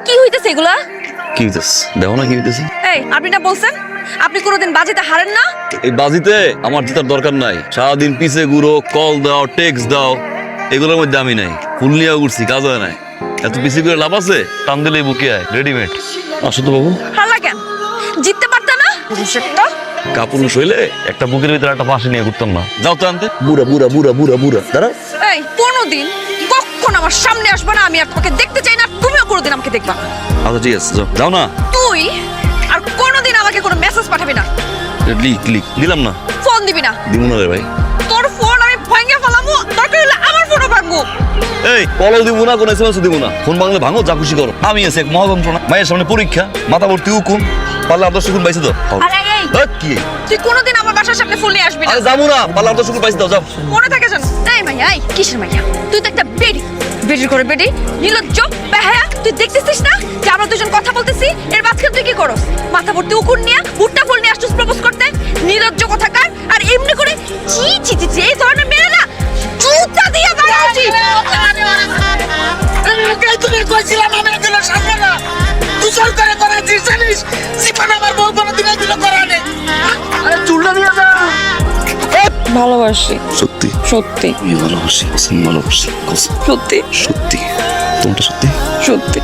কি হইতেছে এগুলা? কি হইতেছে দেখো না কি হইতেছে। এই আপনি না বলছেন আপনি কোনোদিন বাজিতে হারেন না? এই বাজিতে আমার জেতার দরকার নাই। সারাদিন পিছে ঘুরো, কল দাও, টেক্সট দাও, এগুলোর মধ্যে আমি নাই। ফুল নিয়ে উঠছি, কাজ হয় নাই। এত পিছে করে লাভ আছে? টান দিলেই বুকে আয়, রেডিমেড। আসো তো বাবু। হারলা কেন? জিততে পারতা না? পুরুষেরটা কাপুরুষ হইলে একটা বুকের ভিতরে একটা ফাঁসি নিয়ে ঘুরতাম না। যাও তো আনতে। বুড়া বুড়া বুড়া বুড়া বুড়া দাঁড়াও। এই কোনোদিন কখন আমার সামনে আসবে না, আমি আর তোমাকে দেখতে চাই না, তুমিও কোনোদিন আমাকে দেখবা না। আচ্ছা ঠিক আছে, যাও যাও না। তুই আর কোনোদিন আমাকে কোনো মেসেজ পাঠাবি না। লিক লিক দিলাম না। ফোন দিবি না। দিব না রে ভাই। তোর ফোন আমি ভাঙে ফেলামু, দরকার হলে আমার ফোনও ভাঙবো। এই কলও দিব না, কোনো এসএমএস দিব না। ফোন ভাঙলে ভাঙো, যা খুশি করো। আমি আছি এক মহাযন্ত্রণা। মায়ের সামনে পরীক্ষা, মাথা ভর্তি উকুন, পারলে আদর্শ গুণ পাইছে দাও। আরে এই কি তুই কোনোদিন আমার বাসার সামনে ফোন নিয়ে আসবি না। আরে যাবো না, পারলে আদর্শ গুণ পাইছে দাও, যাও। মনে থাকে জানো? এই মাইয়া, এই কিসের মাইয়া? তুই তো একটা বেডি, বেডির করে বেডি, নির্লজ্জ বেহায়া। তুই দেখতেছিস না যে আমরা দুজন কথা বলতেছি? এর মাঝখানে তুই কি করস? মাথা ভর্তি উকুন নিয়ে, ভুট্টা ফুল নিয়ে আসছিস প্রপোজ করতে? নির্লজ্জ কথাকার। আর এমনি করে চি চি চি, এই ধরনের মেয়ে না জুতা দিয়ে দাঁড়া উচিত। তুমি কইছিলাম আমি এগুলো সামনে না, তুই সরকারে করাচ্ছিস জানিস? জীবন আমার বউ কোনোদিন এগুলো করা নেই। আরে চুলটা নিয়ে যা। ভালোবাসি, সত্যি সত্যি আমি ভালোবাসি, ভালোবাসি সত্যি সত্যি। তোমরা সত্যি সত্যি।